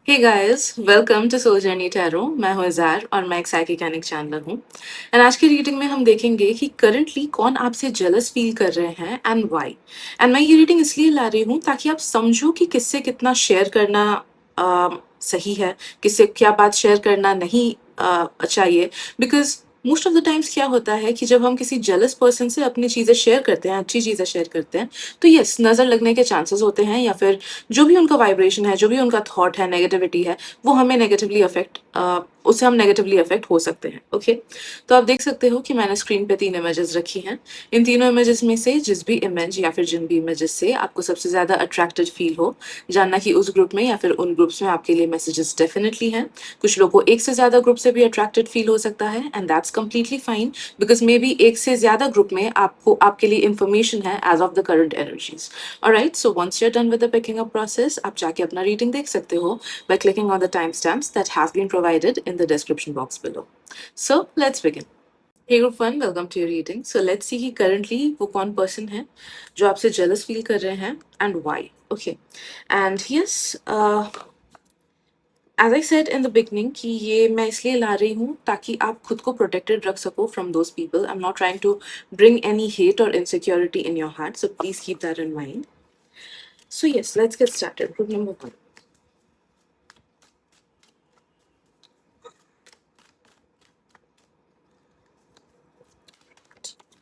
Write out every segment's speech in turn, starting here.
Hey guys, welcome to soul journey tarot. मैं हूँ इज़ार और मैं एक साइकिक चैनलर हूँ। एंड आज की रीडिंग में हम देखेंगे कि करंटली कौन आपसे जेलस फील कर रहे हैं एंड व्हाई। एंड मैं ये रीडिंग इसलिए ला रही हूँ ताकि आप समझो कि किससे कितना शेयर करना सही है, किससे क्या बात शेयर करना नहीं चाहिए। Because most of the times क्या होता है कि जब हम किसी जेलस पर्सन से अपनी चीज़ें शेयर करते हैं, अच्छी चीज़ें शेयर करते हैं, तो यस, नज़र लगने के चांसेस होते हैं, या फिर जो भी उनका वाइब्रेशन है, जो भी उनका थॉट है, नेगेटिविटी है, वो हमें नेगेटिवली अफेक्ट उससे हम नेगेटिवली अफेक्ट हो सकते हैं। ओके, तो आप देख सकते हो कि मैंने स्क्रीन पे 3 इमेजेस रखी हैं। इन तीनों इमेजेस में से जिस भी इमेज या फिर जिन भी इमेजेस से आपको सबसे ज़्यादा अट्रैक्टेड फील हो, जानना कि उस ग्रुप में या फिर उन ग्रुप्स में आपके लिए मैसेजेस डेफिनेटली हैं। कुछ लोगों को एक से ज़्यादा ग्रुप से भी अट्रैक्टेड फील हो सकता है, and that's completely fine, because may be एक से ज़्यादा ग्रुप में आपको आपके लिए इन्फॉर्मेशन है as of the current energies. Alright, so once you're done with the picking up process, आप जाके अपना reading देख सकते हो by clicking on the timestamps that have been provided in the description box below. So let's begin. Hey group one, welcome to your reading. So let's see कि currently वो कौन person है जो आपसे jealous feel कर रहे हैं and why. Okay, and yes, as I said in the beginning कि ये मैं इसलिए ला रही हूँ ताकि आप खुद को protected रख सको from those people. I'm not trying to bring any hate or insecurity in your heart, so please keep that in mind. So yes, let's get started. Group number one.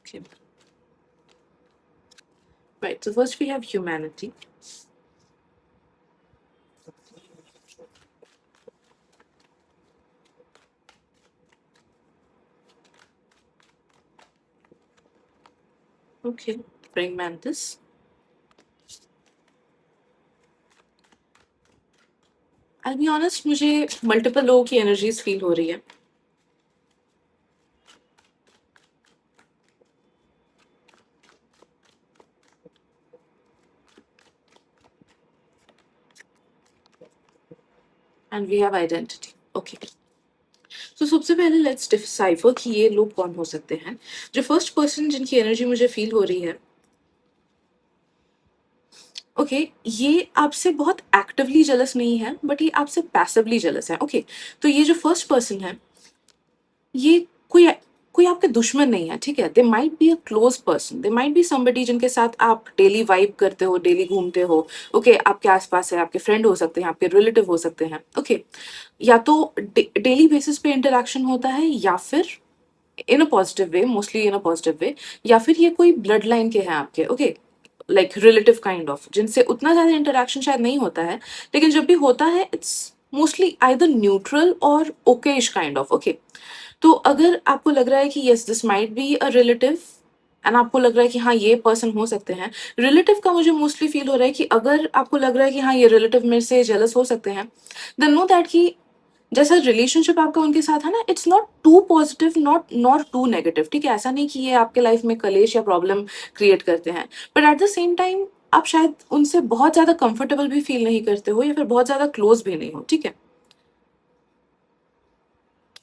Okay. Right. So first we have humanity. Okay. Praying mantis. I'll be honest, मुझे multiple लोगों की energies feel हो रही है. And we have identity. Okay. तो सबसे पहले let's decipher कि ये लोग कौन हो सकते हैं. जो फर्स्ट पर्सन जिनकी एनर्जी मुझे फील हो रही है, ओके, ये आपसे बहुत एक्टिवली जेलस नहीं है, बट ये आपसे पैसिवली जेलस है. ओके, तो ये जो फर्स्ट पर्सन है, ये कोई कोई आपके दुश्मन नहीं है, ठीक है. दे might be a close person, they might be somebody जिनके साथ आप डेली वाइब करते हो, डेली घूमते हो. ओके, आपके आसपास है, आपके फ्रेंड हो सकते हैं, आपके रिलेटिव हो सकते हैं. ओके, या तो डेली बेसिस पे इंटरेक्शन होता है, या फिर in a positive way, mostly in a positive way, या फिर ये कोई ब्लड लाइन के हैं आपके. Okay, like relative kind of, जिनसे उतना ज्यादा इंटरेक्शन शायद नहीं होता है, लेकिन जब भी होता है इट्स मोस्टली आइदर न्यूट्रल और ओकेश काइंड ऑफ. ओके, तो अगर आपको लग रहा है कि yes this might be a relative, and आपको लग रहा है कि हाँ ये पर्सन हो सकते हैं, रिलेटिव का मुझे मोस्टली फील हो रहा है कि अगर आपको लग रहा है कि हाँ ये रिलेटिव मेरे से जेलस हो सकते हैं, देन नो दैट कि जैसा रिलेशनशिप आपका उनके साथ है ना, it's not too positive, not too negative. ठीक है, ऐसा नहीं कि ये आपके लाइफ में कलेश या प्रॉब्लम क्रिएट करते हैं, but at the same time आप शायद उनसे बहुत ज्यादा कंफर्टेबल भी फील नहीं करते हो, या फिर बहुत ज्यादा क्लोज भी नहीं हो. ठीक है,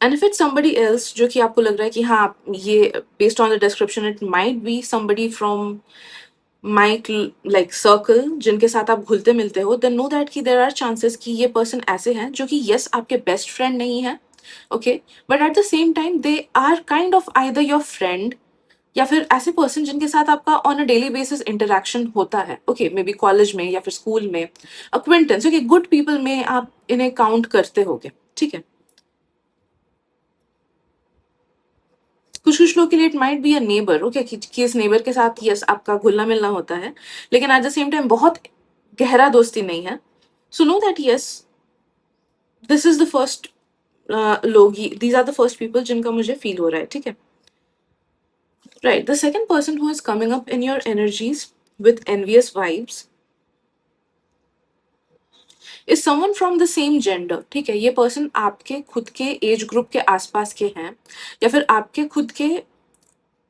and if it's somebody else जो कि आपको लग रहा है कि हाँ ये based on the description it might be somebody from my like circle जिनके साथ आप घुलते मिलते हो, देन नो दैट कि देर आर चांसेस कि ये पर्सन ऐसे हैं जो कि यस आपके बेस्ट फ्रेंड नहीं है. Okay, but at the same time they are kind of either your friend, या फिर ऐसे पर्सन जिनके साथ आपका on a daily basis interaction होता है. ओके, मे बी कॉलेज में या फिर स्कूल में, अक्वेंटेंस. ओके, गुड पीपल में आप इन्हें काउंट करते होगे. ठीक है, कुछ कुछ लोग के लिए it might be a neighbour. Okay, कि इस नेबर के साथ यस आपका घुलना मिलना होता है, लेकिन एट द सेम टाइम बहुत गहरा दोस्ती नहीं है. So no that yes this is the first लोग, these are the first people जिनका मुझे फील हो रहा है. ठीक है, right. The second person who is coming up in your energies with envious vibes is someone from the same gender. ठीक है, ये पर्सन आपके खुद के एज ग्रुप के आसपास के हैं, या फिर आपके खुद के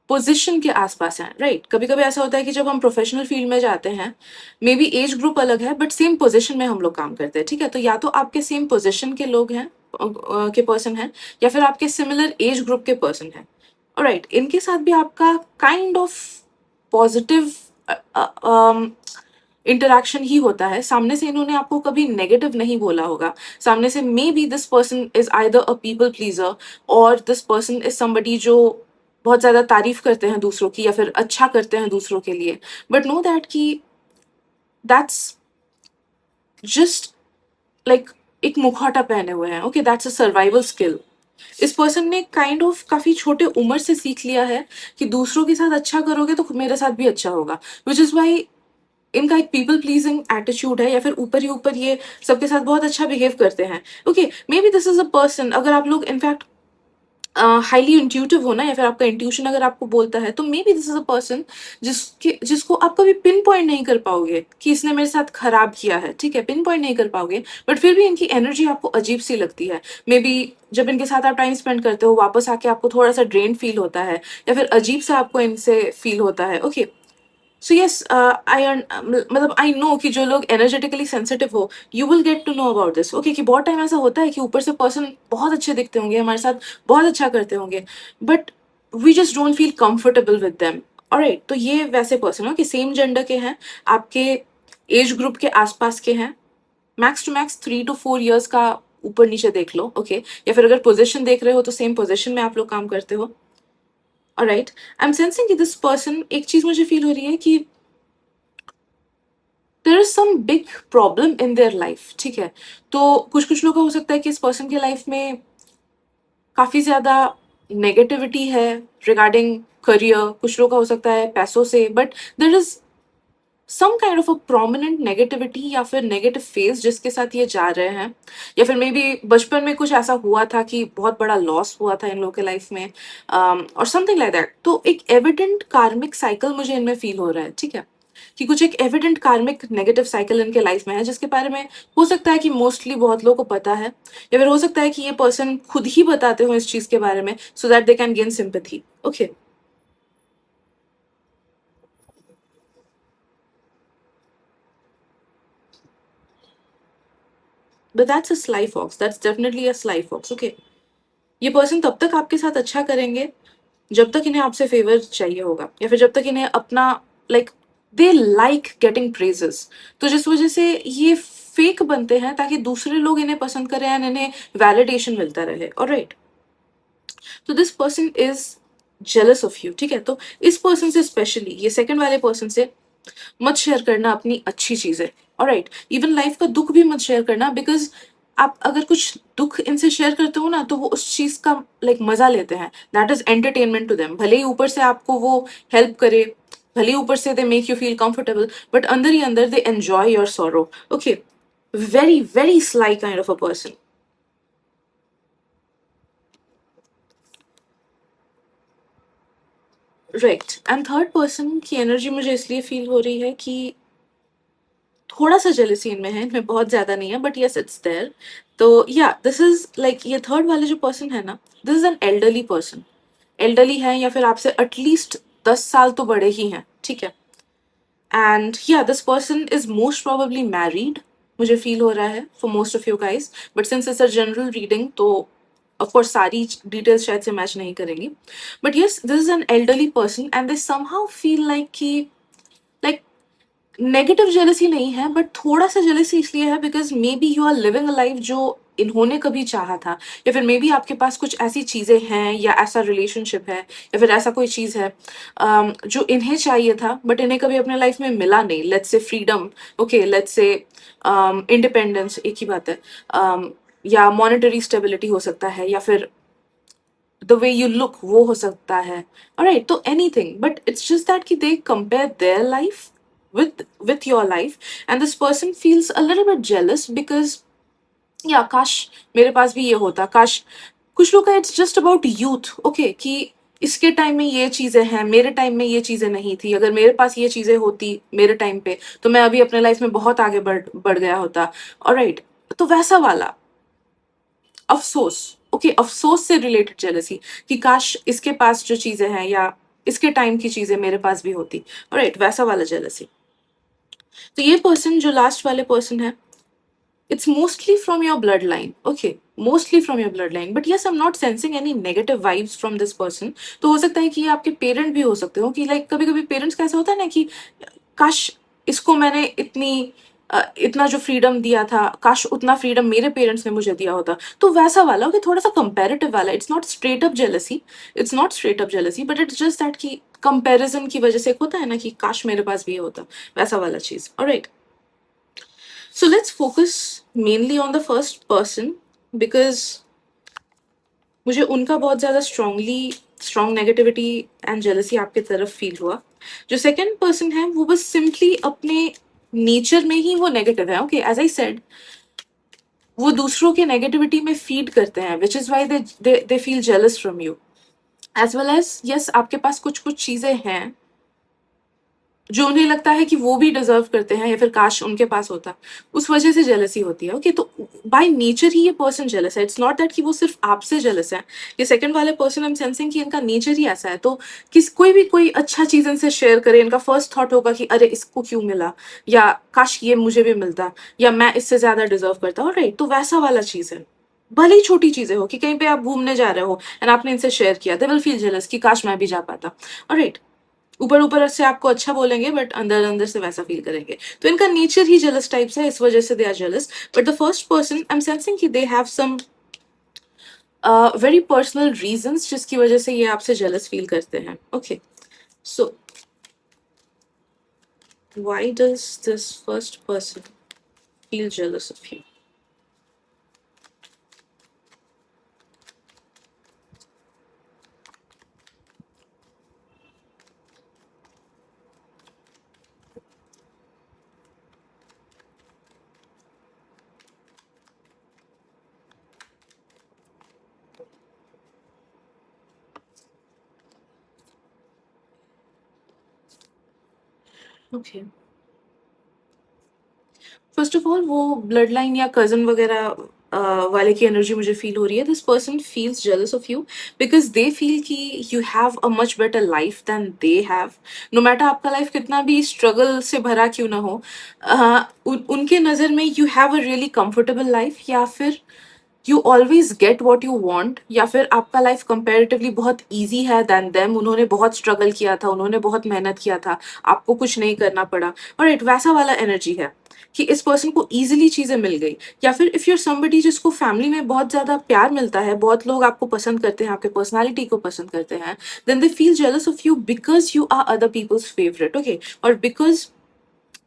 पोजीशन के आसपास हैं. राइट, कभी कभी ऐसा होता है कि जब हम प्रोफेशनल फील्ड में जाते हैं, मे बी एज ग्रुप अलग है बट सेम पोजीशन में हम लोग काम करते हैं. ठीक है, तो या तो आपके सेम पोजीशन के लोग हैं, के पर्सन हैं, या फिर आपके सिमिलर एज ग्रुप के पर्सन हैं. राइट, इनके साथ भी आपका काइंड ऑफ पॉजिटिव इंटरैक्शन ही होता है, सामने से इन्होंने आपको कभी नेगेटिव नहीं बोला होगा। सामने से may be this person is either a people pleaser और दिस पर्सन इज समबडी जो बहुत ज़्यादा तारीफ करते हैं दूसरों की या फिर अच्छा करते हैं दूसरों के लिए। बट नो दैट कि दैट्स जस्ट लाइक एक मुखौटा पहने हुए हैं। Okay, that's a survival skill. इस पर्सन ने काइंड ऑफ काफी छोटे उम्र से सीख लिया है कि दूसरों के साथ अच्छा करोगे तो मेरे साथ भी अच्छा होगा, विच इज वाई इनका एक पीपल प्लीजिंग एटीट्यूड है, या फिर ऊपर ही ऊपर ये सबके साथ बहुत अच्छा बिहेव करते हैं। Okay, may be this is a person, अगर आप लोग इनफैक्ट हाईली इंट्यूटिव हो ना, या फिर आपका इंट्यूशन अगर आपको बोलता है, तो may be this is a person जिसको आप कभी पिन पॉइंट नहीं कर पाओगे कि इसने मेरे साथ खराब किया है, ठीक है, पिन पॉइंट नहीं कर पाओगे, बट फिर भी इनकी एनर्जी आपको अजीब सी लगती है। मे बी जब इनके साथ आप टाइम स्पेंड करते हो, वापस आके आपको थोड़ा सा ड्रेन फील होता है, या फिर अजीब सा आपको इनसे फील होता है। ओके, सो यस, आई मतलब आई नो कि जो लोग एनर्जेटिकली सेंसिटिव हो, you will get to know about this. Okay, कि बहुत टाइम ऐसा होता है कि ऊपर से पर्सन बहुत अच्छे दिखते होंगे, हमारे साथ बहुत अच्छा करते होंगे, but we just don't feel comfortable with them. Alright, तो ये वैसे पर्सन हो कि सेम जेंडर के हैं, आपके एज ग्रुप के आसपास के हैं, max to max 3 to 4 years का ऊपर नीचे देख लो। ओके, या फिर अगर पोजिशन देख रहे हो तो सेम पोजिशन में आप लोग काम करते हो। ऑलराइट, आई एम सेंसिंग कि दिस पर्सन, एक चीज मुझे फील हो रही है कि there is some big problem in their life, ठीक है। तो कुछ कुछ लोग का हो सकता है कि इस पर्सन के लाइफ में काफी ज्यादा नेगेटिविटी है रिगार्डिंग करियर, कुछ लोग का हो सकता है पैसों से, but there is some kind of a prominent negativity या फिर नेगेटिव फेज जिसके साथ ये जा रहे हैं, या फिर मे बी बचपन में कुछ ऐसा हुआ था कि बहुत बड़ा लॉस हुआ था इन लोगों के लाइफ में, और समथिंग लाइक दैट। तो एक एविडेंट कार्मिक साइकिल मुझे इनमें फील हो रहा है, ठीक है, कि कुछ एक एविडेंट कार्मिक नेगेटिव साइकिल इनके लाइफ में है, जिसके बारे में हो सकता है कि मोस्टली बहुत लोगों को पता है, या फिर हो सकता है कि ये पर्सन खुद ही बताते हो इस चीज के बारे में, so that they can gain sympathy. Okay, but that's a sly fox, that's definitely a sly fox. Okay, ये पर्सन तब तक आपके साथ अच्छा करेंगे जब तक इन्हें आपसे फेवर चाहिए होगा, या फिर जब तक इन्हें अपना like they like getting praises, तो जिस वजह से ये फेक बनते हैं ताकि दूसरे लोग इन्हें पसंद करें एंड इन्हें वैलिडेशन मिलता रहे। ऑलराइट, तो this person is jealous of you, ठीक है। तो इस पर्सन से स्पेशली, ये सेकंड वाले पर्सन से मत शेयर करना अपनी अच्छी चीजें। ऑलराइट, इवन लाइफ का दुख भी मत शेयर करना, बिकॉज आप अगर कुछ दुख इनसे शेयर करते हो ना, तो वो उस चीज का लाइक मजा लेते हैं, that is entertainment to them. भले ही ऊपर से आपको वो हेल्प करे, भले ही ऊपर से they make you feel comfortable, but अंदर ही अंदर दे एंजॉय योर सोरो। Okay, very very sly kind of a person. Right, and third person की एनर्जी मुझे इसलिए फील हो रही है कि थोड़ा सा जेलसी इनमें है, इनमें बहुत ज्यादा नहीं है, बट यस इट्स देयर। तो या दिस इज लाइक, ये थर्ड वाले जो पर्सन है ना, this is an elderly person. Elderly है या फिर आपसे एटलीस्ट 10 साल तो बड़े ही हैं, ठीक है। एंड या this person is most probably married, मुझे फील हो रहा है for most of you guys, but since it's a general reading तो ऑफकोर्स सारी डिटेल्स शायद से मैच नहीं करेंगी, but yes this is an elderly person and they somehow feel like कि लाइक नेगेटिव जेलसी नहीं है, बट थोड़ा सा जेलसी इसलिए है because maybe you are living a life जो इन्होंने कभी चाहा था, या फिर मे बी आपके पास कुछ ऐसी चीजें हैं या ऐसा रिलेशनशिप है या फिर ऐसा कोई चीज है जो इन्हें चाहिए था बट इन्हें कभी अपने लाइफ में मिला नहीं। Let's say freedom, okay, let's say independence, एक ही बात है, या मॉनेटरी स्टेबिलिटी हो सकता है, या फिर द वे यू लुक वो हो सकता है। ऑलराइट, तो anything, but it's just that कि they compare their life with your life, and this person feels a little bit jealous because या काश मेरे पास भी ये होता, काश। कुछ लोग का it's just about youth, okay, कि इसके टाइम में ये चीजें हैं, मेरे टाइम में ये चीजें नहीं थी, अगर मेरे पास ये चीजें होती मेरे टाइम पे तो मैं अभी अपने लाइफ में बहुत आगे बढ़ गया होता। ऑलराइट, तो वैसा वाला अफसोस, ओके, अफसोस से रिलेटेड जेलसी, कि काश इसके पास जो चीजें हैं या इसके टाइम की चीजें मेरे पास भी होती। ऑलराइट, वैसा वाला जेलसी। तो ये पर्सन जो लास्ट वाले पर्सन है, it's mostly from your bloodline, okay, mostly from your bloodline, but yes I'm not sensing any negative vibes from this person। तो हो सकता है कि ये आपके पेरेंट भी हो सकते हो, कि लाइक कभी कभी पेरेंट्स का ऐसा होता है ना कि काश इसको मैंने इतना जो फ्रीडम दिया था, काश उतना फ्रीडम मेरे पेरेंट्स ने मुझे दिया होता। तो वैसा वाला, ओके, थोड़ा सा कंपेरेटिव वाला। It's not straight up jealousy, it's not straight up jealousy, but it's just that कि कंपैरिजन की वजह से एक होता है ना कि काश मेरे पास भी ये होता, वैसा वाला चीज। Alright, so let's focus mainly on the first person because मुझे उनका बहुत ज़्यादा स्ट्रॉन्ग नेगेटिविटी एंड जेलसी आपके तरफ फील हुआ। जो सेकंड पर्सन है वो बस सिंपली अपने नेचर में ही वो नेगेटिव है। ओके, एज आई सेड, वो दूसरों के नेगेटिविटी में फीड करते हैं, which is why they feel jealous from you. As well as yes, आपके पास कुछ कुछ चीज़ें हैं जो उन्हें लगता है कि वो भी डिजर्व करते हैं या फिर काश उनके पास होता, उस वजह से जेलसी होती है। ओके, तो बाय नेचर ही ये पर्सन जेलस है। इट्स नॉट दैट कि वो सिर्फ आपसे जेलस है। ये सेकंड वाले पर्सन, आई एम सेंसिंग कि इनका नेचर ही ऐसा है। तो कोई भी अच्छा चीज इनसे शेयर करे, इनका फर्स्ट थॉट होगा कि अरे इसको क्यों मिला, या काश ये मुझे भी मिलता, या मैं इससे ज्यादा डिजर्व करता। ऑलराइट, तो वैसा वाला चीज है। भले ही छोटी चीजें हो कि कहीं पे आप घूमने जा रहे हो एंड आपने इनसे शेयर किया, दे विल फील जेलस कि काश मैं भी जा पाता। ऑलराइट, ऊपर ऊपर से आपको अच्छा बोलेंगे बट अंदर अंदर से वैसा फील करेंगे। तो इनका नेचर ही जेलस टाइप्स है, इस वजह से they are jealous. But the first person, I am sensing कि they have some very personal reasons जिसकी वजह से ये आपसे जेलस फील करते हैं। Okay, so why does this first person feel jealous of you? Okay, first of all वो blood line या कजन वगैरह वाले की एनर्जी मुझे फील हो रही है। This person feels jealous of you because they feel कि you have a much better life than they have. No matter आपका लाइफ कितना भी स्ट्रगल से भरा क्यों ना हो, उनके नज़र में you have a really comfortable life, या फिर you always get what you want, या फिर आपका लाइफ कंपेरेटिवली बहुत ईजी है देन देम। उन्होंने बहुत स्ट्रगल किया था, उन्होंने बहुत मेहनत किया था, आपको कुछ नहीं करना पड़ा। और इट वैसा वाला एनर्जी है कि इस पर्सन को इजीली चीजें मिल गई। या फिर इफ यूर समबडी जिसको फैमिली में बहुत ज्यादा प्यार मिलता है, बहुत लोग आपको पसंद करते हैं, आपके पर्सनालिटी को पसंद करते हैं, then they feel jealous of you because you are other people's favourite. Okay, और बिकॉज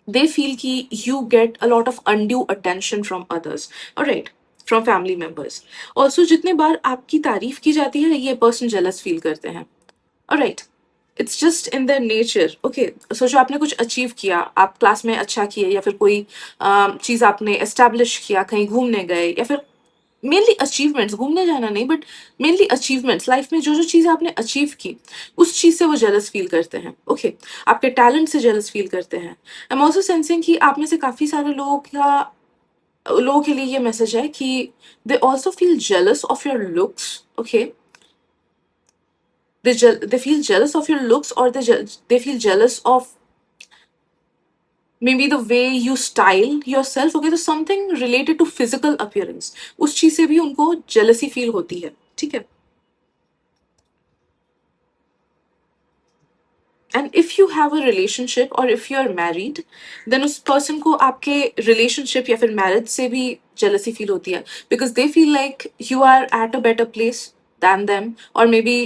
they feel कि you get a lot of undue attention from others, alright, from family members. Also जितने बार आपकी तारीफ की जाती है ये पर्सन jealous फील करते हैं। alright, it's just in their nature. Okay, सोचो आपने कुछ अचीव किया, आप क्लास में अच्छा किए, या फिर कोई चीज आपने एस्टेब्लिश किया, कहीं घूमने गए, या फिर मेनली अचीवमेंट्स, घूमने जाना नहीं बट मेनली अचीवमेंट्स, लाइफ में जो जो चीज़ आपने अचीव की उस चीज़ से वो जेलस फील करते हैं। ओके, आपके टैलेंट से जेलस फील करते हैं। आई एम ऑल्सो सेंसिंग कि आप में से काफ़ी सारे लोगों के लिए ये मैसेज है कि they also feel jealous of your looks. Okay, they feel jealous of your looks, or they feel jealous of maybe the way you style yourself। okay, तो something related to physical appearance, उस चीज से भी उनको jealousy feel होती है। ठीक है, and if you have a relationship और if you are married, then उस पर्सन को आपके रिलेशनशिप या फिर मैरिज से भी जेलसी फील होती है because they feel like you are at a better place than them, और maybe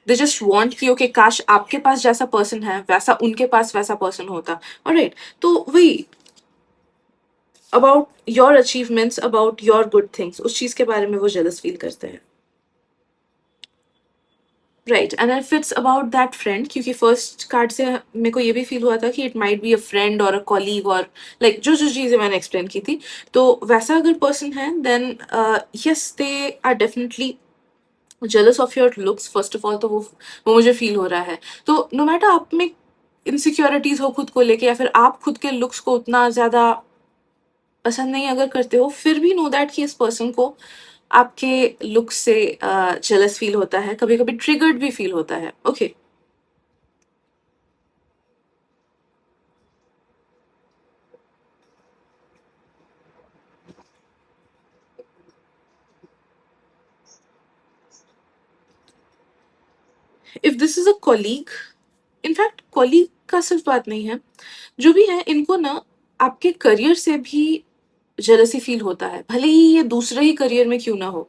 they just want कि ओके काश आपके पास जैसा पर्सन है वैसा उनके पास वैसा पर्सन होता। ऑलराइट, तो वही about your achievements, about your good things, उस चीज के बारे में वो जेलस फील करते हैं। Right, and if it's about that friend, क्योंकि फर्स्ट कार्ड से मेरे को ये भी फील हुआ था कि it might be a friend और अ कॉलीग, और लाइक जो जो चीज़ें मैंने एक्सप्लेन की थी, तो वैसा अगर पर्सन है then yes they are definitely jealous of your looks first of all. तो वो मुझे फील हो रहा है। तो नो मैटर आप में इनसिक्योरिटीज हो खुद को लेके, या फिर आप खुद के लुक्स को उतना ज्यादा पसंद नहीं अगर करते हो, फिर भी नो दैट कि इस पर्सन को आपके लुक से जेलस फील होता है, कभी कभी ट्रिगर्ड भी फील होता है। Okay, if this is a colleague, in fact colleague का सिर्फ बात नहीं है, जो भी है इनको ना आपके करियर से भी जेलसी फील होता है, भले ही ये दूसरे ही करियर में क्यों ना हो।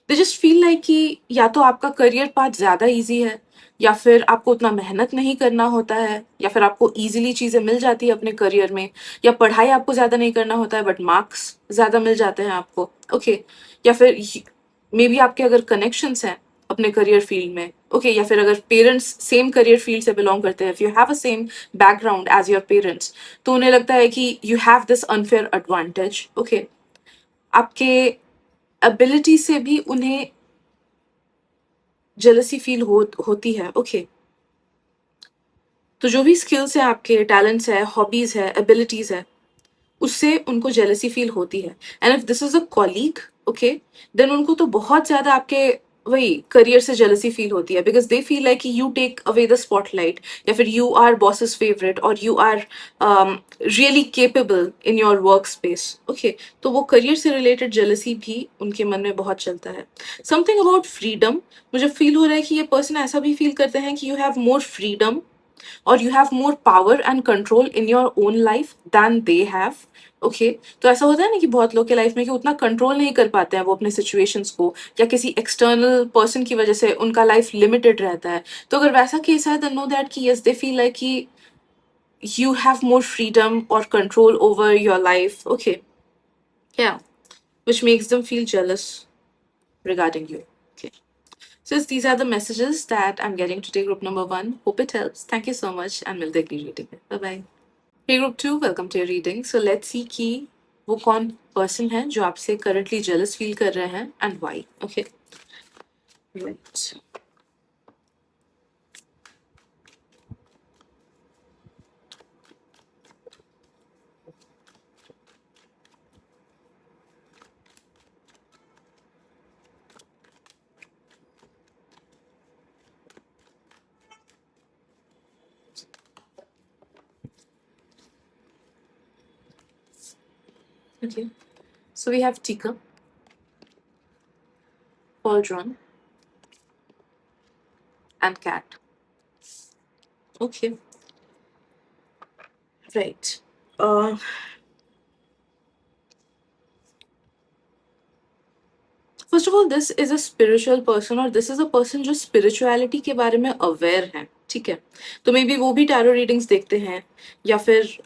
दे जस्ट फील लाइक कि या तो आपका करियर पाथ ज़्यादा ईज़ी है, या फिर आपको उतना मेहनत नहीं करना होता है, या फिर आपको ईज़िली चीज़ें मिल जाती है अपने करियर में, या पढ़ाई आपको ज़्यादा नहीं करना होता है बट मार्क्स ज़्यादा मिल जाते हैं आपको, ओके। या फिर मे बी आपके अगर कनेक्शंस हैं अपने करियर फील्ड में, ओके, या फिर अगर पेरेंट्स सेम करियर फील्ड से बिलोंग करते हैं, if you have a same background as your parents, तो उन्हें लगता है कि you have this unfair advantage, okay. आपके एबिलिटी से भी उन्हें जेलसी फील होती है, ओके। तो जो भी स्किल्स है, आपके टैलेंट्स है, हॉबीज है, एबिलिटीज है, उससे उनको जेलसी फील होती है। And if this is a colleague, okay, then उनको तो बहुत ज्यादा आपके वही करियर से जेलसी फील होती है, because they feel like you take away the spotlight, या फिर यू आर बॉसेस फेवरेट, और you are really capable in your work space, okay. तो वो करियर से रिलेटेड जेलसी भी उनके मन में बहुत चलता है। समथिंग अबाउट फ्रीडम, मुझे फील हो रहा है कि ये पर्सन ऐसा भी फील करते हैं कि यू हैव मोर फ्रीडम और you have more power and control in your own life than they have, okay. तो ऐसा होता है ना कि बहुत लोग के लाइफ में कि उतना कंट्रोल नहीं कर पाते हैं वो अपने सिचुएशंस को, या किसी एक्सटर्नल पर्सन की वजह से उनका लाइफ लिमिटेड रहता है। तो अगर वैसा केस है, देन नो दैट कि यस, दे फील लाइक कि you have more freedom or control over your life, okay, yeah, which makes them feel jealous regarding you, okay. So these are the messages that I'm getting today, group number 1. Hope it helps. Thank you so much and मिलते हैं अगली reading में. Bye bye. Hey group 2, welcome to your reading. So let's see कि वो कौन person है जो आपसे currently jealous feel कर रहे हैं and why. Okay. Right. Okay. So we have Tika, Pauldron, and Cat. Okay. Right. First of all, this is a spiritual person, और दिस इज अ पर्सन जो स्पिरिचुअलिटी के बारे में अवेयर है, ठीक है। तो मे बी वो भी टैरो रीडिंग्स देखते हैं, या फिर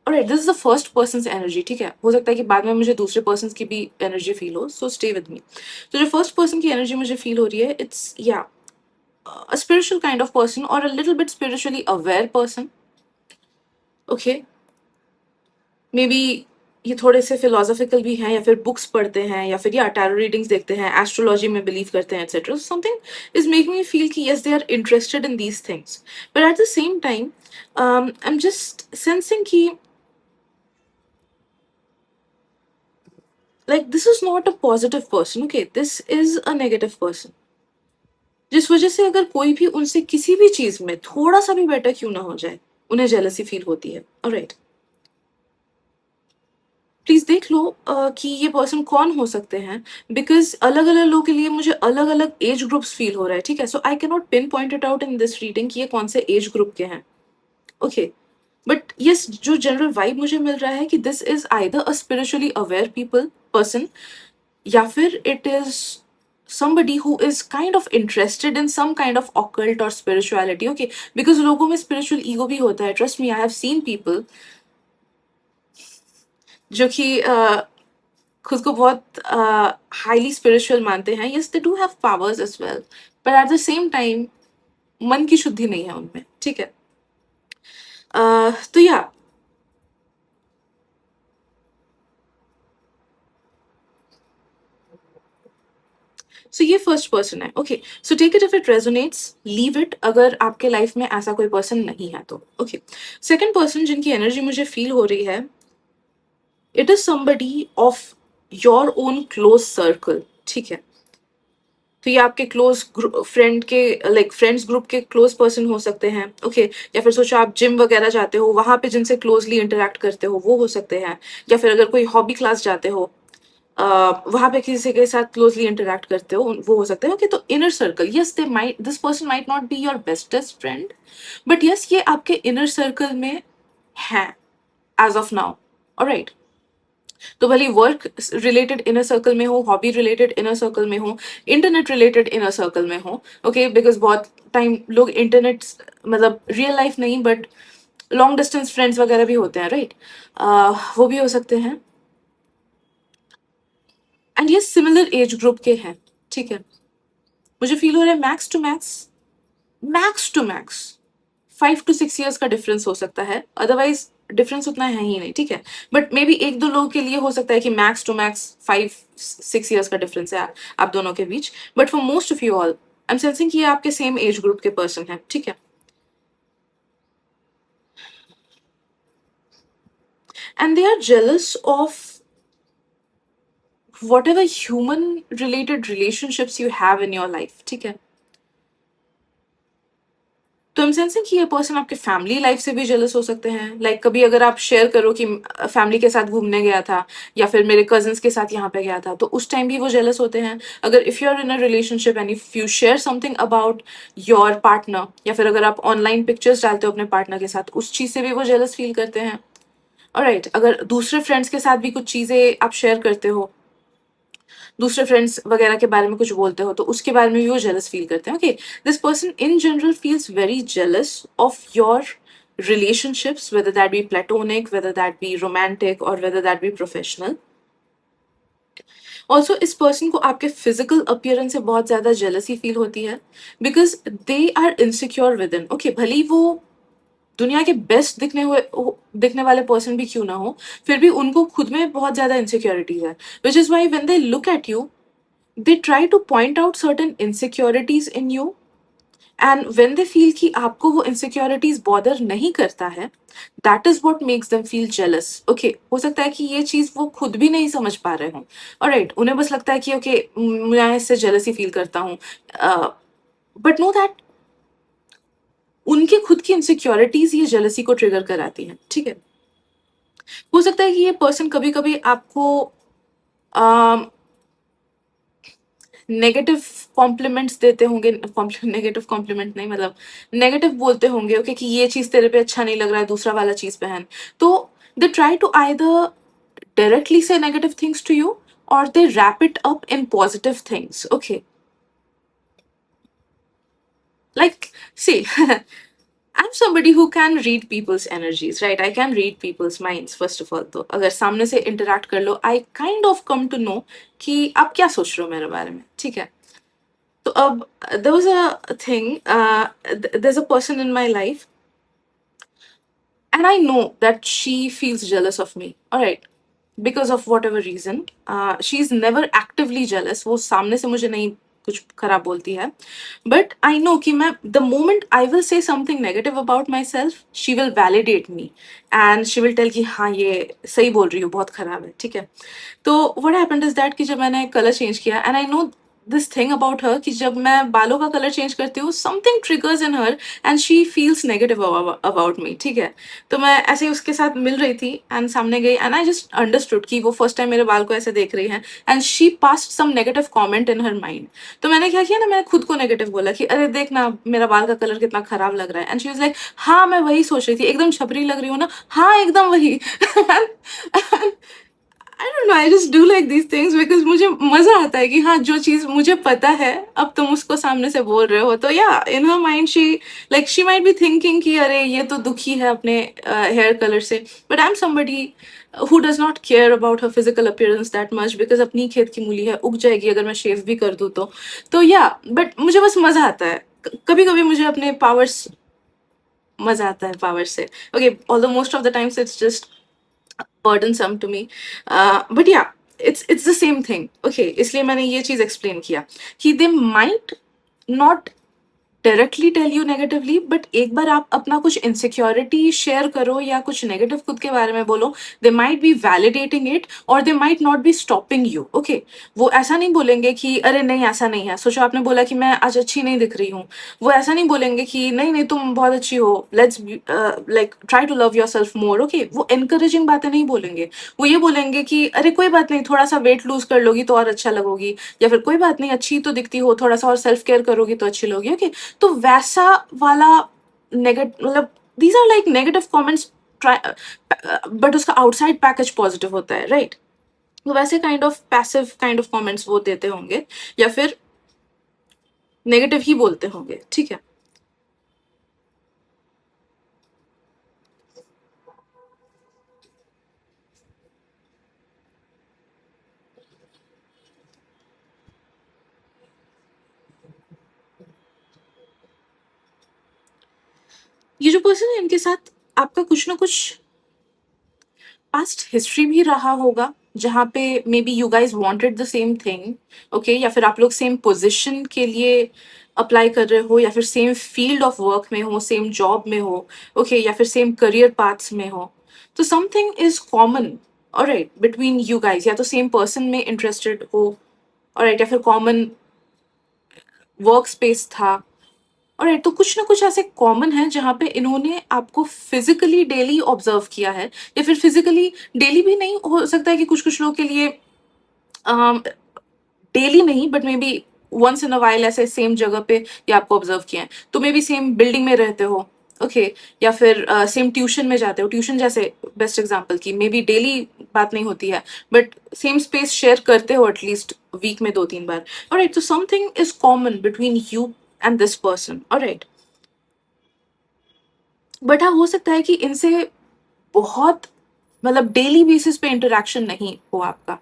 alright, this is the first person energy, ठीक है। हो सकता है कि बाद में मुझे दूसरे पर्सन की भी एनर्जी फील हो, सो स्टे विद मी। तो जो फर्स्ट पर्सन की एनर्जी मुझे फील हो रही है, इट्स या a spiritual kind of person or a little bit spiritually aware person, okay। May be ये थोड़े से फिलोसॉफिकल भी हैं, या फिर बुक्स पढ़ते हैं, या फिर या टैरो रीडिंग्स देखते हैं, एस्ट्रोलॉजी में बिलीव करते हैं, etcetera. Something is making me feel कि yes, they are interested in these things, but at the same time I am just sensing कि like this is not a positive person, okay, this is a negative person, जिस वजह से अगर कोई भी उनसे किसी भी चीज में थोड़ा सा भी बेटर क्यों ना हो जाए, उन्हें जेलसी फील होती है। ऑलराइट, प्लीज देख लो कि ये पर्सन कौन हो सकते हैं, बिकॉज अलग अलग लोगों के लिए मुझे अलग अलग एज ग्रुप्स फील हो रहा है, ठीक है। So I can not pinpoint it out in this reading कि ये कौन से एज ग्रुप के हैं, ओके। बट यस, जो जनरल वाइब मुझे मिल रहा है कि this is either a spiritually aware person, या फिर it is somebody who is kind of interested in some kind of occult or spirituality, okay, because लोगों में spiritual ego भी होता है, trust me, I have seen people जो कि खुद को बहुत हाईली स्पिरिचुअल मानते हैं। Yes, they do have powers as well, but at the same time मन की शुद्धि नहीं है उनमें, ठीक है। तो या सो ये फर्स्ट पर्सन है, okay. So take it if it resonates, leave it अगर आपके लाइफ में ऐसा कोई पर्सन नहीं है तो, ओके। सेकेंड पर्सन जिनकी एनर्जी मुझे फील हो रही है, it is somebody of your own close circle, ठीक है। तो ये आपके क्लोज फ्रेंड के लाइक फ्रेंड्स ग्रुप के क्लोज पर्सन हो सकते हैं, ओके। या फिर सोचो आप जिम वगैरह जाते हो, वहां पे जिनसे क्लोजली इंटरेक्ट करते हो वो हो सकते हैं, या फिर अगर कोई हॉबी क्लास जाते हो, वहां पे किसी के साथ क्लोजली इंटरेक्ट करते हो, वो हो सकते हो कि तो inner circle, yes they might, this person might not be your bestest friend, but yes ये आपके इनर सर्कल में है एज ऑफ नाउ। ऑलराइट, तो भले वर्क रिलेटेड इनर सर्कल में हो, हॉबी रिलेटेड इनर सर्कल में हो, इंटरनेट रिलेटेड इनर सर्कल में हो, ओके, बिकॉज बहुत टाइम लोग इंटरनेट, मतलब रियल लाइफ नहीं बट लॉन्ग डिस्टेंस फ्रेंड्स वगैरह भी होते हैं, राइट, वो भी हो सकते हैं। एंड ये सिमिलर एज ग्रुप के हैं, ठीक है, मुझे फील हो रहा है max to max 5 to 6 years का डिफरेंस हो सकता है, अदरवाइज डिफरेंस उतना है ही नहीं, ठीक है, बट मे बी एक दो लोगों के लिए हो सकता है कि मैक्स टू मैक्स 5-6 years का डिफरेंस है आप दोनों के बीच, but for most of you all I am sensing कि ये आपके सेम एज ग्रुप के पर्सन है, ठीक है। And they are jealous of whatever human related relationships you have in your life, ठीक है। तो I'm sensing कि ये पर्सन आपके फैमिली लाइफ से भी जेलस हो सकते हैं, लाइक कभी अगर आप शेयर करो कि फैमिली के साथ घूमने गया था या फिर मेरे कजन्स के साथ यहाँ पे गया था, तो उस टाइम भी वो जेलस होते हैं। अगर if you are in a relationship and if you share something about your partner, या फिर अगर आप ऑनलाइन पिक्चर्स डालते हो अपने पार्टनर के साथ, उस चीज से भी वो जेलस फील करते हैं। ऑलराइट, अगर दूसरे फ्रेंड्स के साथ भी कुछ चीजें आप शेयर करते हो, दूसरे फ्रेंड्स वगैरह के बारे में कुछ बोलते हो, तो उसके बारे में भी वो जेलस फील करते हैं। Okay, this person in general feels very jealous of your relationships, whether that be platonic, whether that be romantic, or whether that be professional. Also इस पर्सन को आपके फिजिकल अपियरेंस से बहुत ज्यादा जेलसी फील होती है, because they are insecure within. Okay, भले ही वो दुनिया के बेस्ट दिखने वाले पर्सन भी क्यों ना हो, फिर भी उनको खुद में बहुत ज्यादा इनसिक्योरिटीज है, which is why when they look at you they try to point out certain insecurities in you, and when they feel कि आपको वो insecurities bother नहीं करता है, that is what makes them feel jealous. Okay, हो सकता है कि ये चीज वो खुद भी नहीं समझ पा रहे हों, alright, उन्हें बस लगता है कि okay, मैं इससे jealousy feel करता हूँ, but know that उनके खुद की insecurities ये jealousy को trigger कराती हैं, ठीक है। हो सकता है कि ये पर्सन कभी कभी आपको नेगेटिव कॉम्प्लीमेंट्स देते होंगे, नेगेटिव कॉम्प्लीमेंट नहीं, मतलब नेगेटिव बोलते होंगे, ओके, कि ये चीज तेरे पे अच्छा नहीं लग रहा है, दूसरा वाला चीज पहन। तो they try to either directly से नेगेटिव थिंग्स टू यू, और they wrap it up in positive things. Okay, like see I'm somebody who can read people's energies, right? I can read people's minds first of all. तो अगर सामने से interact कर लो, I kind of come to know कि आप क्या सोच रहे हो मेरे बारे में, ठीक है। तो अब there was a thing, there's a person in my life and I know that she feels jealous of me, all right, because of whatever reason. She's never actively jealous, वो सामने से मुझे नहीं कुछ खराब बोलती है, बट आई नो कि मैं the moment I will say something negative about myself, she will validate me and she will tell कि हाँ ये सही बोल रही हो, बहुत खराब है, ठीक है। तो व्हाट हैपेंड इज दैट कि जब मैंने कलर चेंज किया, and I know this thing about her कि जब मैं बालों का कलर चेंज करती हूँ, something triggers in her and she feels negative about me, ठीक है। तो मैं ऐसे ही उसके साथ मिल रही थी एंड सामने गई, एंड आई जस्ट अंडरस्टूड कि वो फर्स्ट टाइम मेरे बाल को ऐसे देख रही है, and she passed some negative comment in her mind. तो मैंने क्या किया ना, मैंने खुद को नेगेटिव बोला कि अरे देख ना मेरा बाल का कलर कितना खराब लग रहा है, एंड शी वाज लाइक हाँ मैं वही सोच रही थी, एकदम छपरी लग रही हूँ ना, हाँ एकदम वही। I don't know, I just do like these things because मुझे मजा आता है कि हाँ जो चीज मुझे पता है अब तुम उसको सामने से बोल रहे हो, तो या in her mind she might be thinking कि अरे ये तो दुखी है अपने हेयर कलर से, but I am somebody who does not care about her physical appearance that much, because अपनी खेत की मूली है, उग जाएगी अगर मैं शेव भी कर दूँ तो या, बट मुझे बस मजा आता है, कभी कभी मुझे अपने पावर्स, मजा आता है पावर से। Okay, although most of the times it's just burdensome to me, but yeah, it's the same thing. Okay, इसलिए मैंने ये चीज एक्सप्लेन किया कि they might not directly tell you negatively, but एक बार आप अपना कुछ इनसिक्योरिटी शेयर करो या कुछ नेगेटिव खुद के बारे में बोलो, they might be validating it और they might not be stopping you. Okay, वो ऐसा नहीं बोलेंगे कि अरे नहीं ऐसा नहीं है, सोचो आपने बोला कि मैं आज अच्छी नहीं दिख रही हूँ, वो ऐसा नहीं बोलेंगे कि नहीं नहीं तुम बहुत अच्छी हो, let's like try to love yourself more. Okay, वो एनकरेजिंग बातें नहीं बोलेंगे, वो ये बोलेंगे कि अरे कोई बात नहीं, थोड़ा सा वेट लूज कर लोगी तो और अच्छा लगोगी, या फिर कोई बात नहीं अच्छी तो दिखती हो, थोड़ा सा और सेल्फ केयर करोगी तो अच्छी लोगी। ओके, तो वैसा वाला मतलब these are like negative comments, but उसका आउटसाइड पैकेज पॉजिटिव होता है, राइट? तो वैसे kind of passive kind of comments वो देते होंगे या फिर नेगेटिव ही बोलते होंगे, ठीक है? ये जो पर्सन है इनके साथ आपका कुछ ना कुछ पास्ट हिस्ट्री भी रहा होगा, जहाँ पे may be you guys wanted the same thing. Okay, या फिर आप लोग सेम पोजिशन के लिए अप्लाई कर रहे हो, या फिर सेम फील्ड ऑफ वर्क में हो, सेम जॉब में हो, ओके, या फिर सेम करियर पाथ्स में हो। तो something is common alright between you guys, या तो सेम पर्सन में इंटरेस्टेड हो ऑलराइट, या फिर कॉमन वर्क स्पेस था। ऑलराइट, तो कुछ ना कुछ ऐसे कॉमन है जहाँ पे इन्होंने आपको फिजिकली डेली ऑब्जर्व किया है, या फिर फिजिकली डेली भी नहीं हो सकता है कि कुछ कुछ लोग के लिए डेली नहीं, but maybe once in a while ऐसे सेम जगह पे ये आपको ऑब्जर्व किया है, तो मे बी सेम बिल्डिंग में रहते हो। ओके, या फिर सेम ट्यूशन में जाते हो, ट्यूशन जैसे बेस्ट एग्जाम्पल की मे बी डेली बात नहीं होती है, बट सेम स्पेस शेयर करते हो एटलीस्ट वीक में 2-3 बार। ऑलराइट, तो something is common between you and this person. Alright, but हाँ हो सकता है कि इनसे बहुत मतलब डेली बेसिस पे इंटरेक्शन नहीं हो आपका।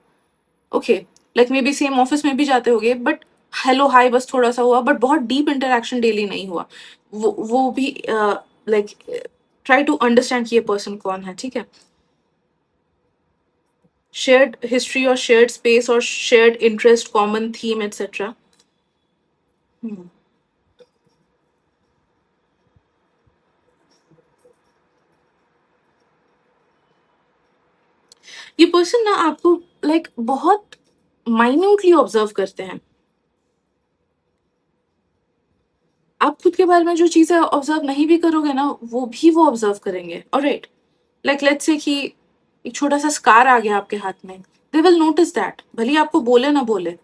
Okay, like may be same office में भी जाते होगे, बट हेलो हाय बस थोड़ा सा हुआ, बट बहुत डीप इंटरेक्शन डेली नहीं हुआ। वो भी लाइक ट्राई टू अंडरस्टैंड कि ये पर्सन कौन है, ठीक है? शेयर्ड हिस्ट्री और शेयर्ड स्पेस और shared interest, common theme etcetera. ये पर्सन ना आपको लाइक बहुत माइन्यूटली ऑब्जर्व करते हैं। आप खुद के बारे में जो चीजें ऑब्जर्व नहीं भी करोगे ना, वो भी वो ऑब्जर्व करेंगे। ऑलराइट, लाइक लेट्स से कि एक छोटा सा स्कार आ गया आपके हाथ में, दे विल नोटिस दैट, भले ही आपको बोले ना बोले,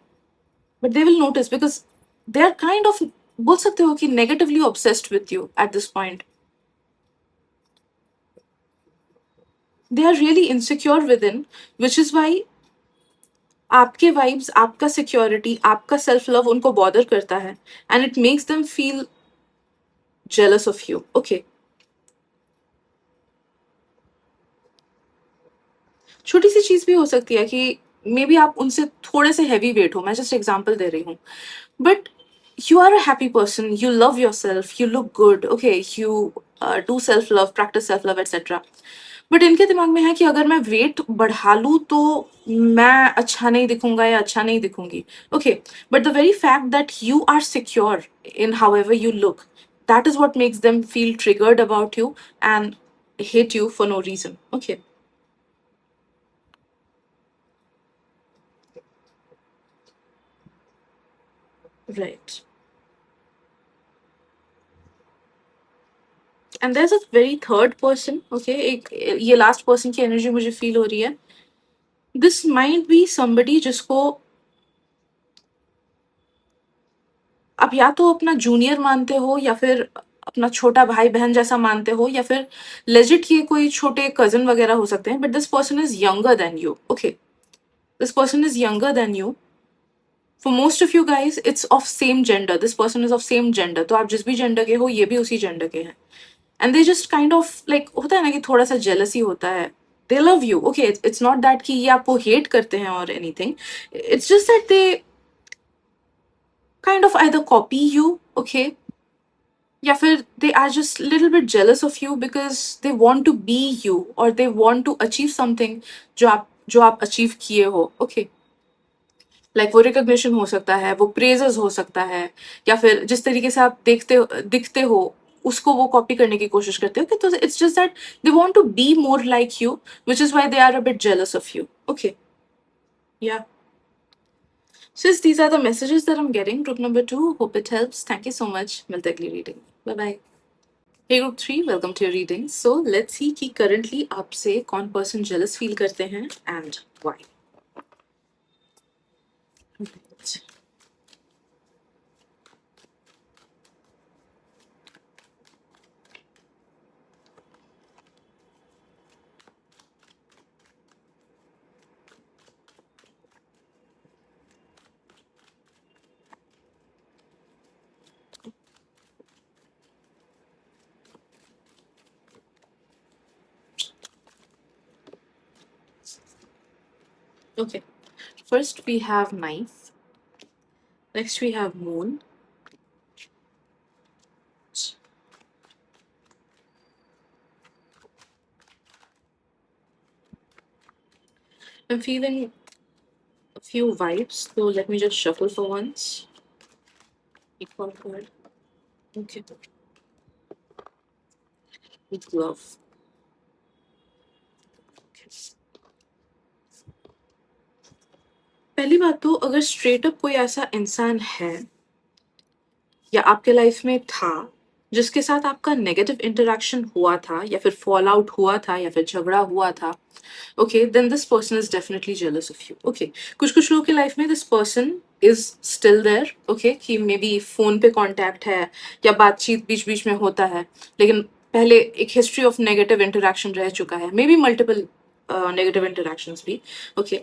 but they will notice because they are kind of, बोल सकते हो कि negatively obsessed with you at this point. They are really insecure within, which is why आपके वाइब्स, आपका सिक्योरिटी, आपका सेल्फ लव उनको बॉदर करता है, and it makes them feel jealous of you. Okay, छोटी सी चीज भी हो सकती है कि मे बी आप उनसे थोड़े से हैवी वेट हो, मैं जस्ट एग्जाम्पल दे रही हूँ, but you are a happy person, you love yourself, you look good, okay, you do self love, practice self love, etc. But इनके दिमाग में है कि अगर मैं वेट बढ़ा लूँ तो मैं अच्छा नहीं दिखूंगा या अच्छा नहीं दिखूंगी। Okay, but the very fact that you are secure in however you look, that is what makes them feel triggered about you and hate you for no reason. Okay, right. And there is a very third person. Okay, एक ये last person की energy मुझे feel हो रही है। This might be somebody जिसको आप या तो अपना जूनियर मानते हो, या फिर अपना छोटा भाई बहन जैसा मानते हो, या फिर लेजिट ये कोई छोटे कजन वगैरह हो सकते हैं, but this person is younger than you. Okay, this person is younger than you. For most of you guys it's of same gender, this person is of same gender, तो आप जिस भी जेंडर के हो ये भी उसी जेंडर के हैं। And they just kind of like होता है ना कि थोड़ा सा जेलसी होता है। They love you, okay, it's not that कि ये आपको हेट करते हैं और anything, it's just that they kind of either copy you, okay, या फिर they are just little bit jealous of you because they want to be you और they want to achieve something जो आप achieve किए हो। Okay, like वो recognition हो सकता है, वो प्रेजेस हो सकता है, या फिर जिस तरीके से आप दिखते हो उसको वो कॉपी करने की कोशिश करते हो, तो it's just that they want to be more like you, which is why they are a bit jealous of you. Okay, yeah. Since these are the messages that I'm getting, group number 2, hope it helps. Thank you so much. मिलते हैं अगली reading. Bye bye. Hey group 3, welcome to your reading. So let's see कि currently आपसे कौन person jealous feel करते हैं and why. Okay, first we have knife, next we have moon, I'm feeling a few vibes, so let me just shuffle for once. Equal card. Okay. With glove. Okay. पहली बात तो अगर straight up कोई ऐसा इंसान है या आपके लाइफ में था जिसके साथ आपका नेगेटिव इंटरेक्शन हुआ था या फिर फॉल आउट हुआ था या फिर झगड़ा हुआ था, okay, then this person is definitely jealous of you. Okay, कुछ कुछ लोगों की लाइफ में this person is still there, okay, कि मे बी फोन पे कांटेक्ट है या बातचीत बीच बीच में होता है, लेकिन पहले एक हिस्ट्री ऑफ नेगेटिव इंटरेक्शन रह चुका है, may be multiple negative interactions भी. ओके,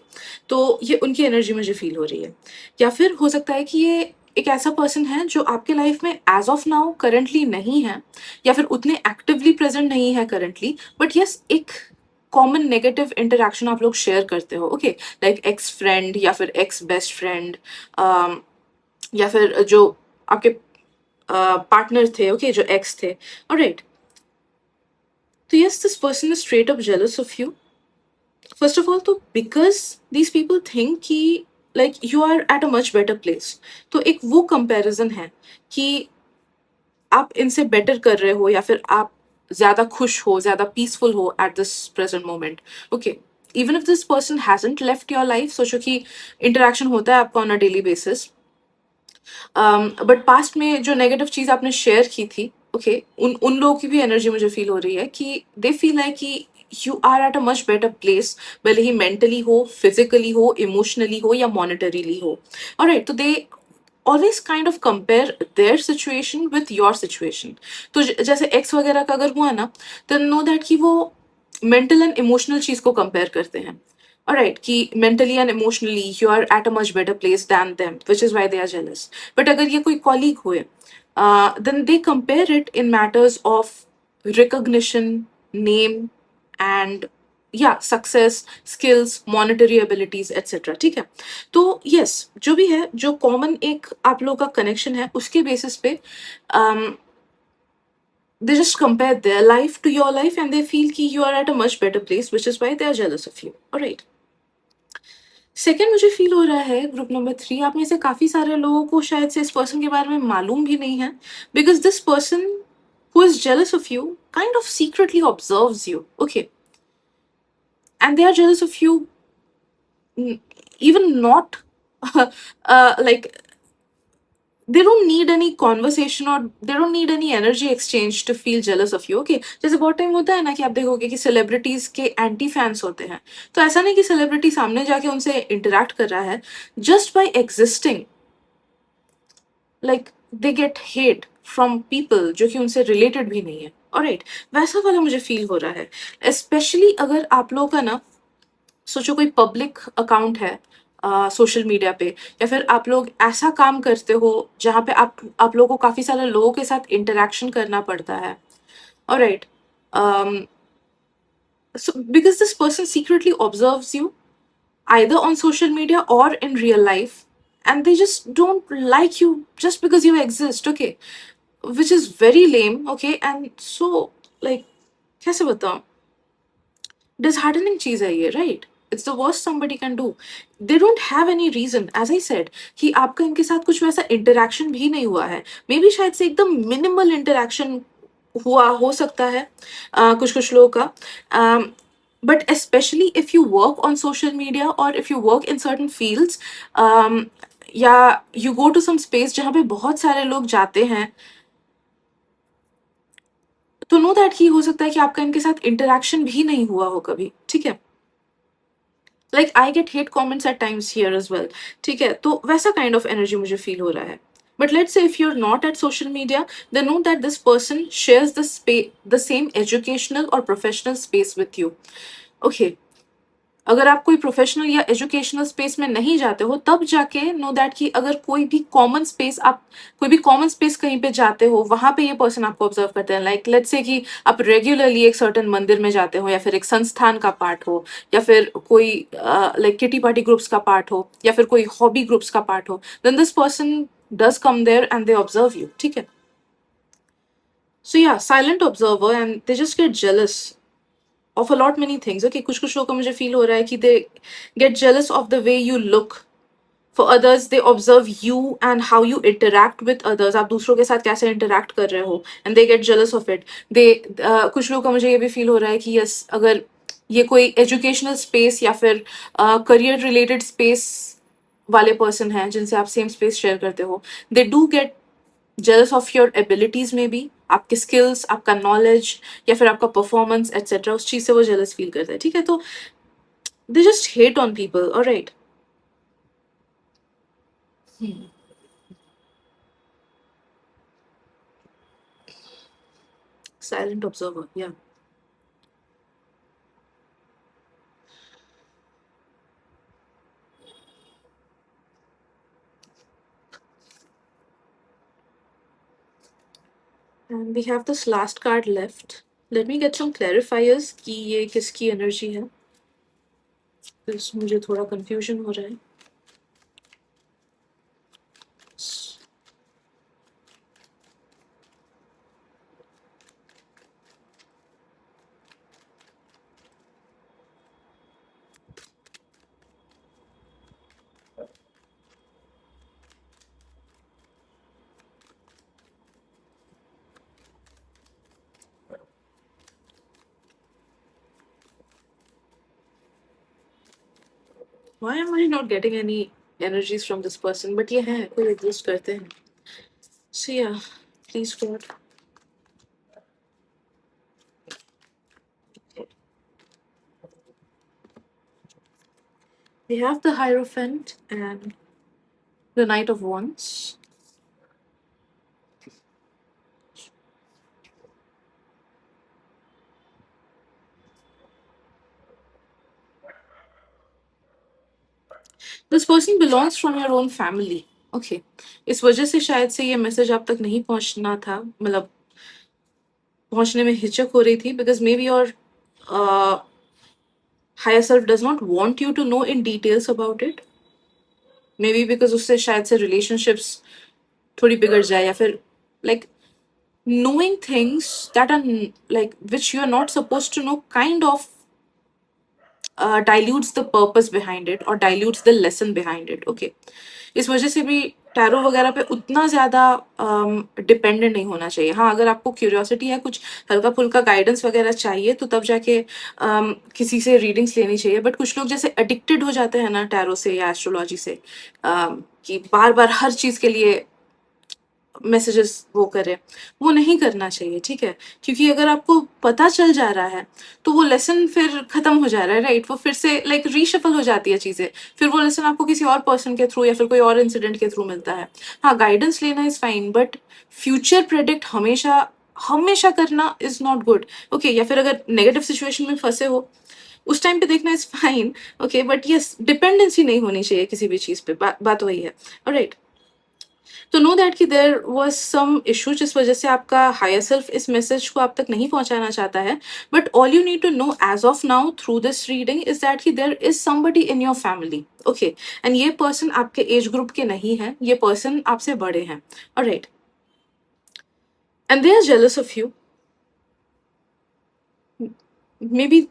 तो ये उनकी एनर्जी मुझे फील हो रही है. या फिर हो सकता है कि ये एक ऐसा पर्सन है जो आपके लाइफ में एज ऑफ नाउ करंटली नहीं है या फिर उतने एक्टिवली प्रेजेंट नहीं है करंटली, बट यस एक कॉमन नेगेटिव इंटरेक्शन आप लोग शेयर करते हो. ओके, लाइक एक्स फ्रेंड या फिर एक्स बेस्ट फ्रेंड, या फिर जो आपके पार्टनर थे, ओके, जो एक्स थे. ऑलराइट, तो yes this person is straight up jealous of you. First of all तो बिकॉज दीज पीपल थिंक कि like you are at a much better place. तो एक वो कंपैरिजन है कि आप इनसे बेटर कर रहे हो या फिर आप ज्यादा खुश हो, ज्यादा पीसफुल हो at this present moment. Okay, even if this person hasn't left your life, सोचो कि इंटरेक्शन होता है आपका on a daily basis, but past में जो नेगेटिव चीज आपने शेयर की थी, ओके, उन उन लोगों की भी एनर्जी मुझे फील हो रही है कि दे फील है कि you are at a much better place, भले ही मेंटली हो, फिजिकली हो, इमोशनली हो या मॉनिटरीली हो. ऑलराइट, तो they always kind of compare their situation with your situation. तो जैसे एक्स वगैरह का अगर हुआ ना, देन नो दैट कि वो मेंटल एंड इमोशनल चीज को कंपेयर करते हैं. ऑलराइट, कि mentally and emotionally you are at a much better place than them, which is why they are jealous. But अगर ये कोई कॉलीग हुए, then they compare it in matters of recognition, name and या success, skills, monetary abilities etcetera. ठीक है, तो yes जो भी है, जो कॉमन एक आप लोग का कनेक्शन है उसके बेसिस पे they just compare their life to your life and they feel कि you are at a much better place, which is why they are jealous of you. Alright. Second मुझे feel हो रहा है group number 3, आप में से काफी सारे लोगों को शायद से इस पर्सन के बारे में मालूम भी नहीं है, because this person who is jealous of you kind of secretly observes you, okay, and they are jealous of you, even not like they don't need any conversation or they don't need any energy exchange to feel jealous of you. Okay, जैसे बहुत time होता है ना कि आप देखोगे कि celebrities के एंटी फैंस होते हैं, तो ऐसा नहीं कि सेलिब्रिटी सामने जाके उनसे इंटरेक्ट कर रहा है, just by existing like they get hate from people जो कि उनसे रिलेटेड भी नहीं है. ऑलराइट, वैसा वाला मुझे फील हो रहा है, स्पेशली अगर आप लोगों का ना, सोचो कोई पब्लिक अकाउंट है सोशल मीडिया पे, या फिर आप लोग ऐसा काम करते हो जहाँ पे आप लोगों को काफी सारे लोगों के साथ इंटरेक्शन करना पड़ता है. Alright, so because this person secretly observes you either on social media or in real life, and they just don't like you just because you exist, okay, which is very lame. Okay, and so like कैसे बताऊं, disheartening चीज है ये, right. It's the worst somebody can do. They don't have any reason, as I said, कि आपका इनके साथ कुछ वैसा इंटरेक्शन भी नहीं हुआ है. मे बी शायद से एकदम मिनिमल इंटरेक्शन हुआ हो सकता है कुछ कुछ लोगों का. But especially if you work on social media or if you work in certain fields, या you go to some space जहाँ पे बहुत सारे लोग जाते हैं, तो नो दैट कि हो सकता है कि आपका इनके साथ इंटरेक्शन भी नहीं हुआ हो कभी. ठीक है, like I get hate comments at times here as well. ठीक है, तो वैसा काइंड ऑफ एनर्जी मुझे फील हो रहा है. But let's say if you are not at social media, then know that this person shares the same educational और professional space with you. Okay, अगर आप कोई प्रोफेशनल या एजुकेशनल स्पेस में नहीं जाते हो, तब जाके नो दैट कि अगर कोई भी कॉमन स्पेस आप कोई भी कॉमन स्पेस कहीं पे जाते हो, वहां पे ये पर्सन आपको ऑब्जर्व करते हैं. लाइक लेट्स से कि आप रेगुलरली एक सर्टेन मंदिर में जाते हो, या फिर एक संस्थान का पार्ट हो, या फिर कोई लाइक किटी पार्टी ग्रुप्स का पार्ट हो, या फिर कोई हॉबी ग्रुप्स का पार्ट हो, then this person does come there and they observe you. ठीक है, so yeah silent observer and they just get jealous of a lot many things. Okay, कुछ कुछ लोगों को मुझे फील हो रहा है कि they get jealous of the way you look. For others, they observe you and how you interact with others. आप दूसरों के साथ कैसे interact कर रहे हो, and they get jealous of it. They कुछ लोगों का मुझे ये भी फील हो रहा है कि yes, अगर ये कोई educational space या फिर career related space वाले person हैं जिनसे आप same space share करते हो, they do get jealous of your abilities में बी, आपके स्किल्स, आपका नॉलेज, या फिर आपका परफॉर्मेंस एटसेट्रा, उस चीज से वो जेलस फील करता है. ठीक है, तो they just hate on people. Alright, silent observer, या and we have this last card left. Let me get some clarifiers कि ये किसकी एनर्जी है, बिकॉज मुझे थोड़ा कंफ्यूजन हो रहा है. Why am I not getting any energies from this person? But ये है, कोई एग्जिस्ट करते हैं. So yeah, please God. We have the Hierophant and the Knight of Wands. This person belongs from your own family. Okay, इस वजह से शायद से ये मैसेज आप तक नहीं पहुंचना था, मतलब पहुंचने में हिचक हो रही थी, because maybe your higher self does not want you to know in details about it. Maybe because उससे शायद से रिलेशनशिप्स थोड़ी बिगड़ जाए, या फिर like knowing things that are like which you are not supposed to know kind of dilutes the purpose behind it or dilutes the lesson behind it. Okay, इस वजह से भी टैरो वगैरह पे उतना ज़्यादा डिपेंडेंट नहीं होना चाहिए. हाँ, अगर आपको क्यूरियोसिटी है, कुछ हल्का फुल्का गाइडेंस वगैरह चाहिए, तो तब जाके किसी से रीडिंग्स लेनी चाहिए. बट कुछ लोग जैसे एडिक्टेड हो जाते हैं ना टैरो से या एस्ट्रोलॉजी से, कि बार बार हर चीज़ के लिए मैसेजेस वो करें, वो नहीं करना चाहिए. ठीक है, क्योंकि अगर आपको पता चल जा रहा है, तो वो लेसन फिर खत्म हो जा रहा है. राइट, वो फिर से लाइक रीशफल हो जाती है चीज़ें. फिर वो लेसन आपको किसी और पर्सन के थ्रू या फिर कोई और इंसिडेंट के थ्रू मिलता है. हाँ, गाइडेंस लेना is fine, but future predict हमेशा हमेशा करना इज़ नॉट गुड. ओके, या फिर अगर नेगेटिव सिचुएशन में फंसे हो, उस टाइम पे देखना is fine. Okay, but yes, dependency नहीं होनी चाहिए किसी भी चीज़ पे. बात वही है. ऑलराइट, तो नो दैट कि देयर वाज सम इशू जिस वजह से आपका हायर सेल्फ इस मैसेज को आप तक नहीं पहुंचाना चाहता है. But all you need to know as of now through this reading is that कि there is somebody in your family. Okay, and ये पर्सन आपके एज ग्रुप के नहीं है, ये पर्सन आपसे बड़े हैं. Alright, and they are jealous of you. Maybe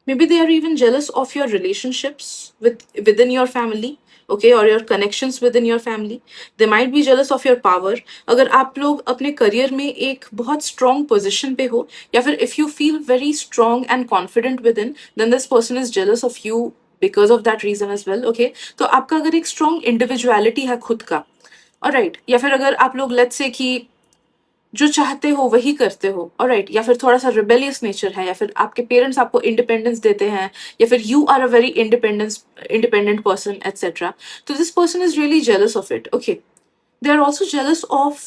Maybe they are even jealous of your relationships within your family, okay, or your connections within your family. They might be jealous of your power. अगर आप लोग अपने career में एक बहुत strong position पे हो, या फिर if you feel very strong and confident within, then this person is jealous of you because of that reason as well, okay. तो आपका अगर एक strong individuality है खुद का, alright, या फिर अगर आप लोग let's say कि जो चाहते हो वही करते हो, ऑलराइट, या फिर थोड़ा सा रिबेलियस नेचर है, या फिर आपके पेरेंट्स आपको इंडिपेंडेंस देते हैं, या फिर you are a very independent person etcetera, तो this person is really jealous of it, okay. They are also jealous of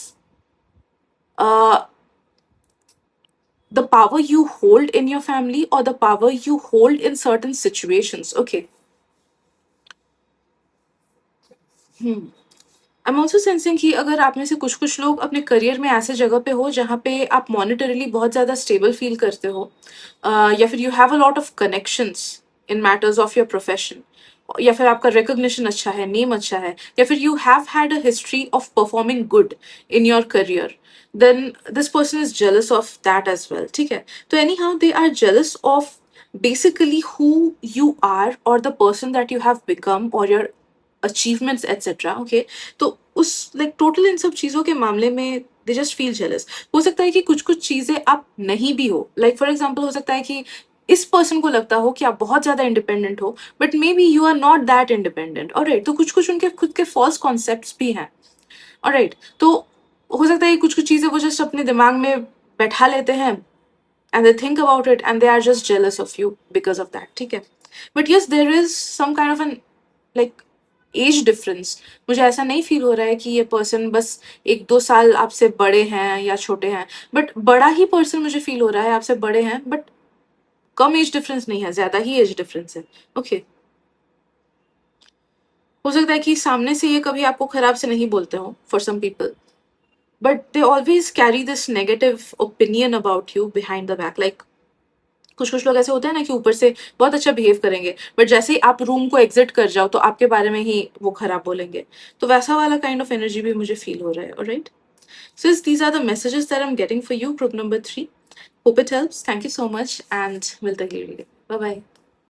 the power you hold in your family or the power you hold in certain situations, okay. I am also sensing कि अगर आप में से कुछ कुछ लोग अपने career में ऐसे जगह पे हो जहाँ पे आप मॉनिटरीली बहुत ज़्यादा स्टेबल फील करते हो, या फिर you have a lot of connections in matters of your profession, या फिर आपका रिकॉग्निशन अच्छा है, नेम अच्छा है, या फिर you have had a history of performing good in your career, then this person is jealous of that as well, ठीक है. तो anyhow they are jealous of basically who you are or the person that you have become or your achievements etc, okay. तो उस like total इन सब चीज़ों के मामले में दे जस्ट फील जेलस. हो सकता है कि कुछ कुछ चीज़ें आप नहीं भी हो, लाइक फॉर एग्जाम्पल हो सकता है कि इस पर्सन को लगता हो कि आप बहुत ज़्यादा इंडिपेंडेंट हो, but maybe you are not that independent, alright. तो कुछ कुछ उनके खुद के फॉल्स कॉन्सेप्ट्स भी हैं, ऑलराइट. तो हो सकता है कि कुछ कुछ चीज़ें वो जस्ट अपने दिमाग में बैठा लेते हैं and they think about it and they are just jealous of you because of that, ठीक है. But yes, there is some kind of an like age difference. मुझे ऐसा नहीं फील हो रहा है कि ये पर्सन बस 1-2 साल आपसे बड़े हैं या छोटे हैं, बट बड़ा ही पर्सन मुझे फील हो रहा है, आपसे बड़े हैं बट कम एज डिफरेंस नहीं है, ज़्यादा ही एज डिफरेंस है, ओके. हो सकता है कि सामने से ये कभी आपको खराब से नहीं बोलते हो for some people, but they always carry this negative opinion about you behind the back. Like कुछ कुछ लोग ऐसे होते हैं ना कि ऊपर से बहुत अच्छा बिहेव करेंगे, बट जैसे ही आप रूम को एग्जिट कर जाओ तो आपके बारे में ही वो खराब बोलेंगे. तो वैसा वाला काइंड ऑफ एनर्जी भी मुझे फील हो रहा है, alright. So these are the messages that I am getting for you, group number 3. Hope it helps. Thank you so much and मिलते हैं. Bye bye.